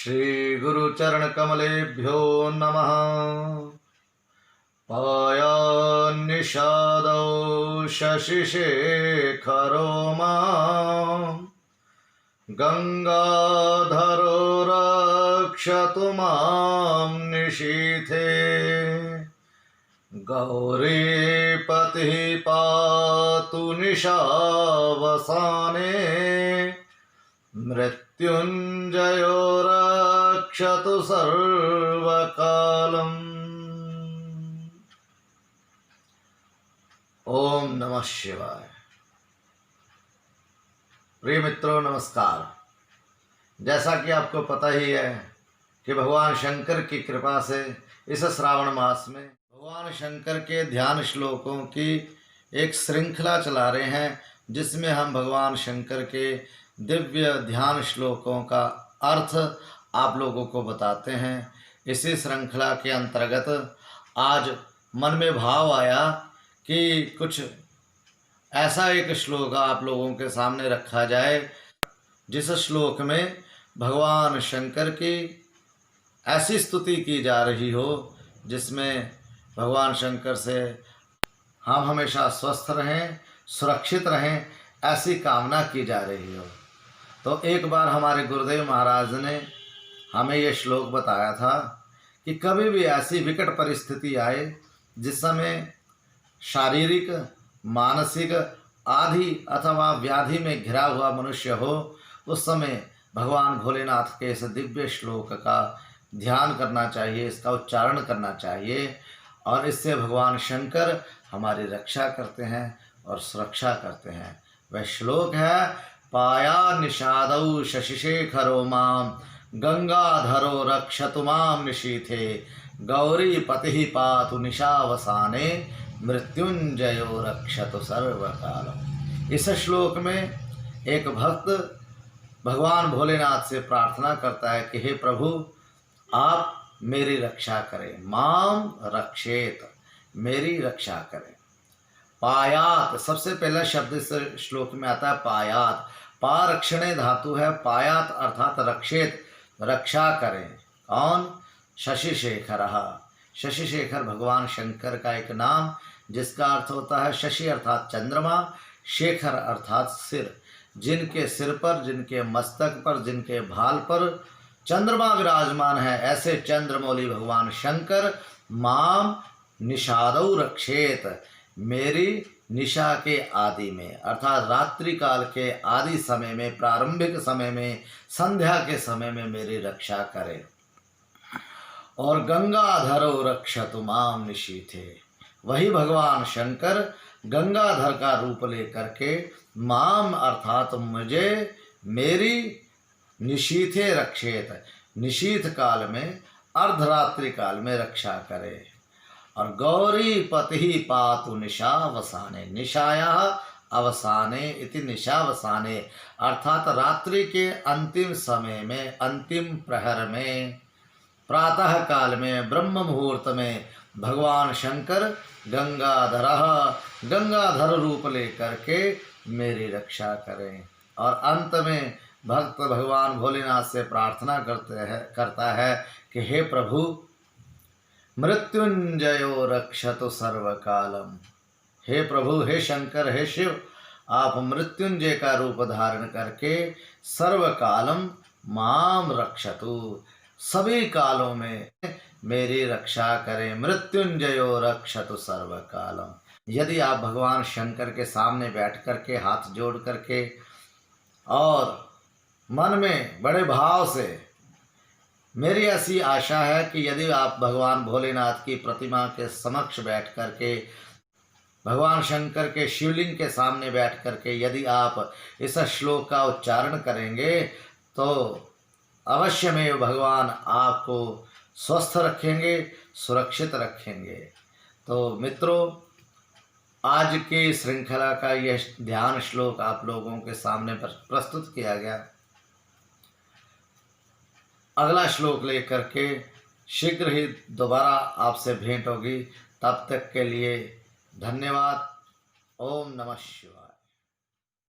श्री गुरुचरणकमलेभ्यो नमः। पायान्निषादौ शशिशेखरो मां गंगाधरो रक्षतु मां निशीथे। गौरीपतिः पातु निशावसाने मृत्युंजयो रक्षतु सर्वकालम्। ओम नमः शिवाय। प्रिय मित्रों नमस्कार। जैसा कि आपको पता ही है कि भगवान शंकर की कृपा से इस श्रावण मास में भगवान शंकर के ध्यान श्लोकों की एक श्रृंखला चला रहे हैं, जिसमें हम भगवान शंकर के दिव्य ध्यान श्लोकों का अर्थ आप लोगों को बताते हैं। इसी श्रृंखला के अंतर्गत आज मन में भाव आया कि कुछ ऐसा एक श्लोक आप लोगों के सामने रखा जाए, जिस श्लोक में भगवान शंकर की ऐसी स्तुति की जा रही हो जिसमें भगवान शंकर से हम हमेशा स्वस्थ रहें, सुरक्षित रहें, ऐसी कामना की जा रही हो। तो एक बार हमारे गुरुदेव महाराज ने हमें ये श्लोक बताया था कि कभी भी ऐसी विकट परिस्थिति आए जिस समय शारीरिक, मानसिक आदि अथवा व्याधि में घिरा हुआ मनुष्य हो, उस समय भगवान भोलेनाथ के इस दिव्य श्लोक का ध्यान करना चाहिए, इसका उच्चारण करना चाहिए, और इससे भगवान शंकर हमारी रक्षा करते हैं और सुरक्षा करते हैं। वह श्लोक है, पाया निषादौ शशिशेखरो मां गंगाधरो रक्षतु मां निशीथे। गौरीपतिः पातु निशावसाने मृत्युंजयो रक्षतु सर्वकालम्। इस श्लोक में एक भक्त भगवान भोलेनाथ से प्रार्थना करता है कि हे प्रभु, आप मेरी रक्षा करें, माम रक्षेत, मेरी रक्षा करें। पायात, सबसे पहला शब्द इस श्लोक में आता है पायात। पारक्षणे धातु है, पायात अर्थात रक्षेत, रक्षा करें। कौन? शशिशेखर। शशिशेखर भगवान शंकर का एक नाम, जिसका अर्थ होता है शशि अर्थात चंद्रमा, शेखर अर्थात सिर। जिनके सिर पर, जिनके मस्तक पर, जिनके भाल पर चंद्रमा विराजमान है, ऐसे चंद्रमौली भगवान शंकर माम निषादौ रक्षेत, मेरी निशा के आदि में अर्थात रात्रि काल के आदि समय में, प्रारंभिक समय में, संध्या के समय में मेरी रक्षा करे। और गंगाधरो रक्षतु माम निशीथे, वही भगवान शंकर गंगाधर का रूप लेकर के माम अर्थात मुझे, मेरी निशीथे रक्षेत, निशीथ काल में, अर्धरात्रि काल में रक्षा करे। और गौरीपतिः पातु निशावसाने, निशायाः अवसाने इति निशावसाने अर्थात रात्रि के अंतिम समय में, अंतिम प्रहर में, प्रातः काल में, ब्रह्म मुहूर्त में भगवान शंकर गंगाधर रूप लेकर के मेरी रक्षा करें। और अंत में भक्त भगवान भोलेनाथ से प्रार्थना करता है कि हे प्रभु, मृत्युंजयो रक्षतु सर्वकालम। हे प्रभु, हे शंकर, हे शिव, आप मृत्युंजय का रूप धारण करके सर्वकालम माम रक्षतु, सभी कालों में मेरी रक्षा करें। मृत्युंजयो रक्षतु सर्वकालम। यदि आप भगवान शंकर के सामने बैठ करके, हाथ जोड़ करके और मन में बड़े भाव से, मेरी ऐसी आशा है कि यदि आप भगवान भोलेनाथ की प्रतिमा के समक्ष बैठ करके, भगवान शंकर के शिवलिंग के सामने बैठ करके यदि आप इस श्लोक का उच्चारण करेंगे तो अवश्य में भगवान आपको स्वस्थ रखेंगे, सुरक्षित रखेंगे। तो मित्रों, आज की श्रृंखला का यह ध्यान श्लोक आप लोगों के सामने प्रस्तुत किया गया। अगला श्लोक लेकर के शीघ्र ही दोबारा आपसे भेंट होगी। तब तक के लिए धन्यवाद। ओम नमः शिवाय।